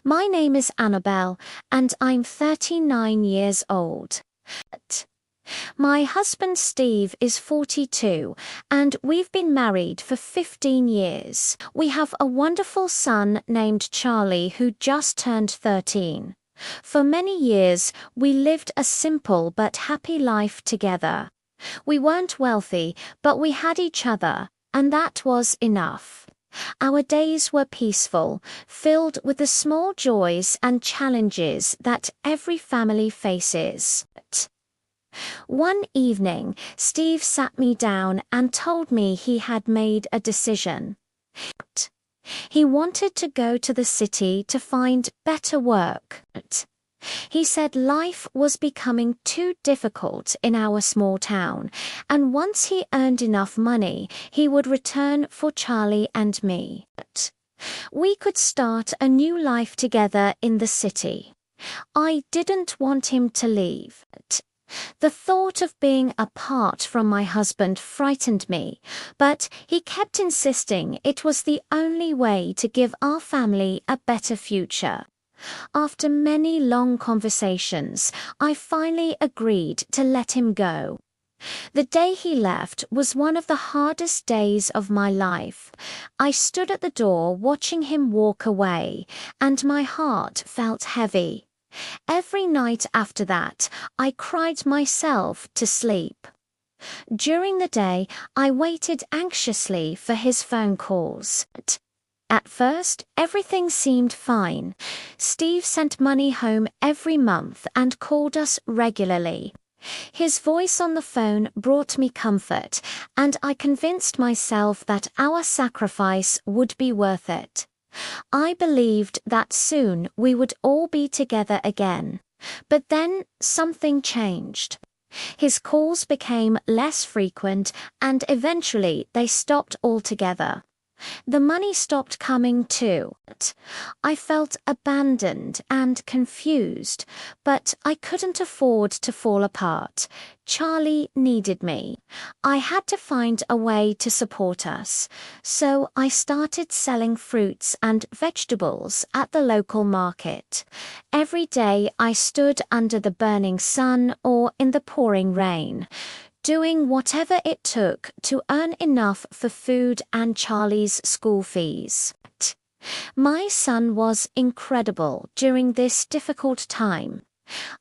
My name is Annabelle, and I'm 39 years old. My husband Steve is 42, and we've been married for 15 years. We have a wonderful son named Charlie who just turned 13. For many years, we lived a simple but happy life together. We weren't wealthy, but we had each other, and that was enough. Our days were peaceful, filled with the small joys and challenges that every family faces. One evening, Steve sat me down and told me he had made a decision. He wanted to go to the city to find better work. He said life was becoming too difficult in our small town, and once he earned enough money, he would return for Charlie and me. We could start a new life together in the city. I didn't want him to leave. The thought of being apart from my husband frightened me, but he kept insisting it was the only way to give our family a better future. After many long conversations, I finally agreed to let him go. The day he left was one of the hardest days of my life. I stood at the door watching him walk away, and my heart felt heavy. Every night after that, I cried myself to sleep. During the day, I waited anxiously for his phone calls. At first, everything seemed fine. Steve sent money home every month and called us regularly. His voice on the phone brought me comfort, and I convinced myself that our sacrifice would be worth it. I believed that soon we would all be together again. But then something changed. His calls became less frequent, and eventually they stopped altogether. The money stopped coming too. I felt abandoned and confused, but I couldn't afford to fall apart. Charlie needed me. I had to find a way to support us, so I started selling fruits and vegetables at the local market. Every day I stood under the burning sun or in the pouring rain, doing whatever it took to earn enough for food and Charlie's school fees. My son was incredible during this difficult time.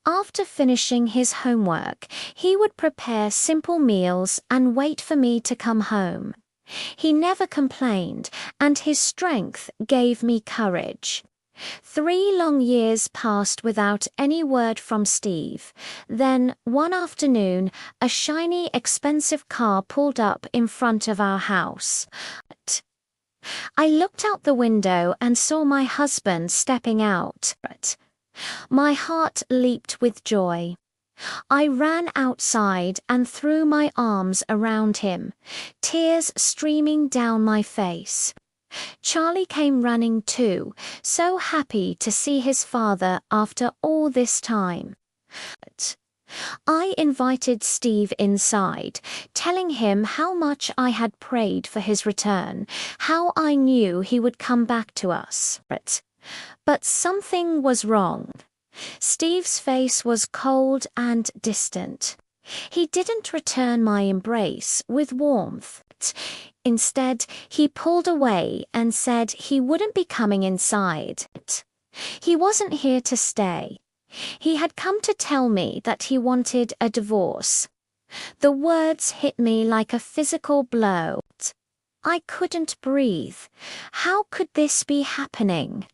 After finishing his homework, he would prepare simple meals and wait for me to come home. He never complained, and his strength gave me courage. 3 long years passed without any word from Steve. Then, one afternoon, a shiny, expensive car pulled up in front of our house. I looked out the window and saw my husband stepping out. My heart leaped with joy. I ran outside and threw my arms around him, tears streaming down my face. Charlie came running too, so happy to see his father after all this time. I invited Steve inside, telling him how much I had prayed for his return, how I knew he would come back to us. But something was wrong. Steve's face was cold and distant. He didn't return my embrace with warmth. Instead, he pulled away and said he wouldn't be coming inside. He wasn't here to stay. He had come to tell me that he wanted a divorce. The words hit me like a physical blow. I couldn't breathe. How could this be happening?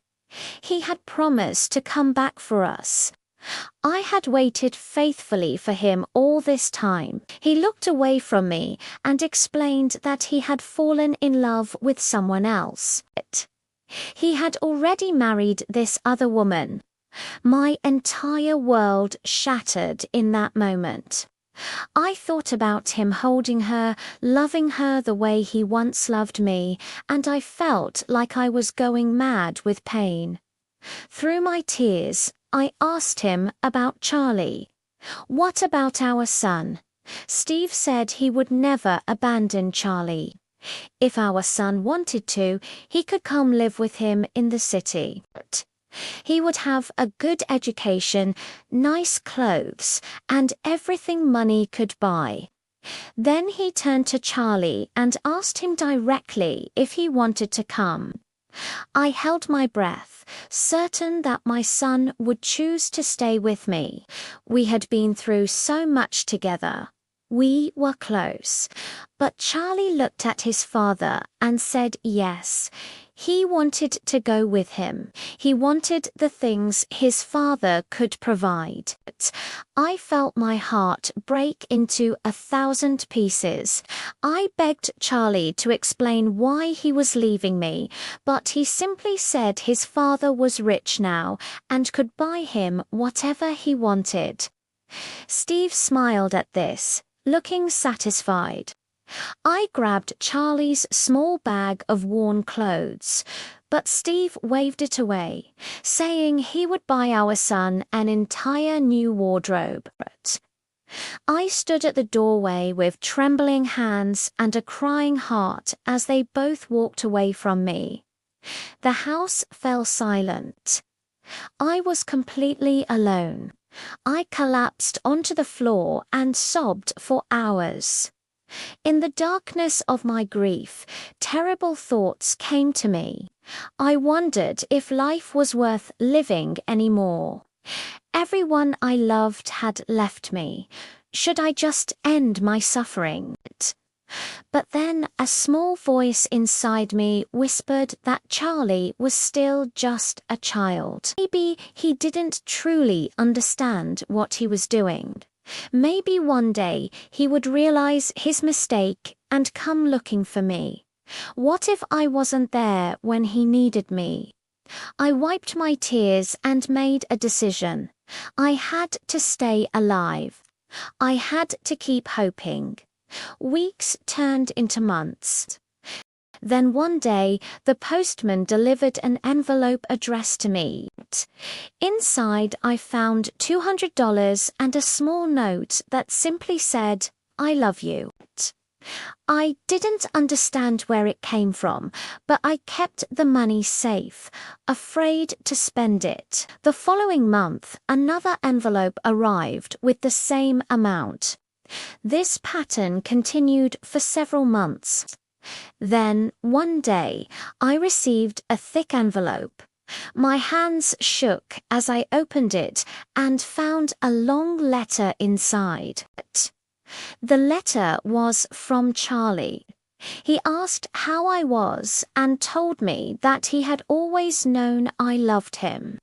He had promised to come back for us. I had waited faithfully for him all this time. He looked away from me and explained that he had fallen in love with someone else. He had already married this other woman. My entire world shattered in that moment. I thought about him holding her, loving her the way he once loved me, and I felt like I was going mad with pain. Through my tears, I asked him about Charlie. What about our son? Steve said he would never abandon Charlie. If our son wanted to, he could come live with him in the city. He would have a good education, nice clothes, and everything money could buy. Then he turned to Charlie and asked him directly if he wanted to come. I held my breath, certain that my son would choose to stay with me. We had been through so much together. We were close. But Charlie looked at his father and said yes. He wanted to go with him. He wanted the things his father could provide. I felt my heart break into 1,000 pieces. I begged Charlie to explain why he was leaving me, but he simply said his father was rich now and could buy him whatever he wanted. Steve smiled at this, looking satisfied. I grabbed Charlie's small bag of worn clothes, but Steve waved it away, saying he would buy our son an entire new wardrobe. I stood at the doorway with trembling hands and a crying heart as they both walked away from me. The house fell silent. I was completely alone. I collapsed onto the floor and sobbed for hours. In the darkness of my grief, terrible thoughts came to me. I wondered if life was worth living anymore. Everyone I loved had left me. Should I just end my suffering? But then a small voice inside me whispered that Charlie was still just a child. Maybe he didn't truly understand what he was doing. Maybe one day he would realize his mistake and come looking for me. What if I wasn't there when he needed me? I wiped my tears and made a decision. I had to stay alive. I had to keep hoping. Weeks turned into months. Then one day, the postman delivered an envelope addressed to me. Inside, I found $200 and a small note that simply said, "I love you." I didn't understand where it came from, but I kept the money safe, afraid to spend it. The following month, another envelope arrived with the same amount. This pattern continued for several months. Then, one day, I received a thick envelope. My hands shook as I opened it and found a long letter inside. The letter was from Charlie. He asked how I was and told me that he had always known I loved him.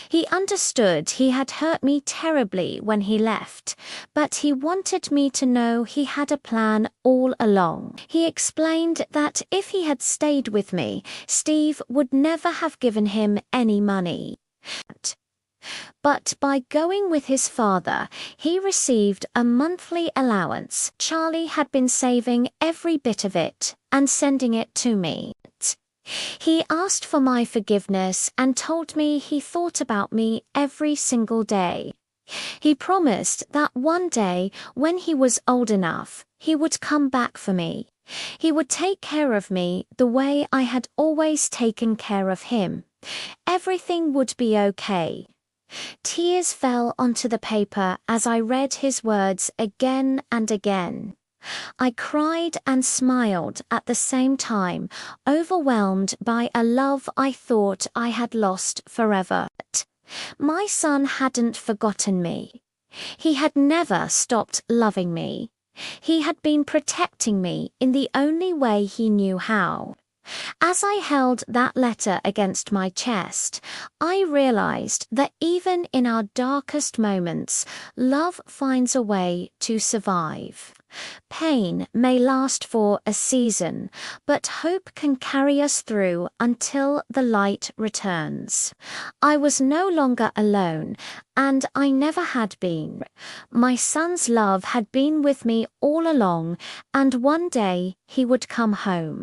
He understood he had hurt me terribly when he left, but he wanted me to know he had a plan all along. He explained that if he had stayed with me, Steve would never have given him any money. But by going with his father, he received a monthly allowance. Charlie had been saving every bit of it and sending it to me. He asked for my forgiveness and told me he thought about me every single day. He promised that one day, when he was old enough, he would come back for me. He would take care of me the way I had always taken care of him. Everything would be okay. Tears fell onto the paper as I read his words again and again. I cried and smiled at the same time, overwhelmed by a love I thought I had lost forever. My son hadn't forgotten me. He had never stopped loving me. He had been protecting me in the only way he knew how. As I held that letter against my chest, I realized that even in our darkest moments, love finds a way to survive. Pain may last for a season, but hope can carry us through until the light returns. I was no longer alone, and I never had been. My son's love had been with me all along, and one day he would come home.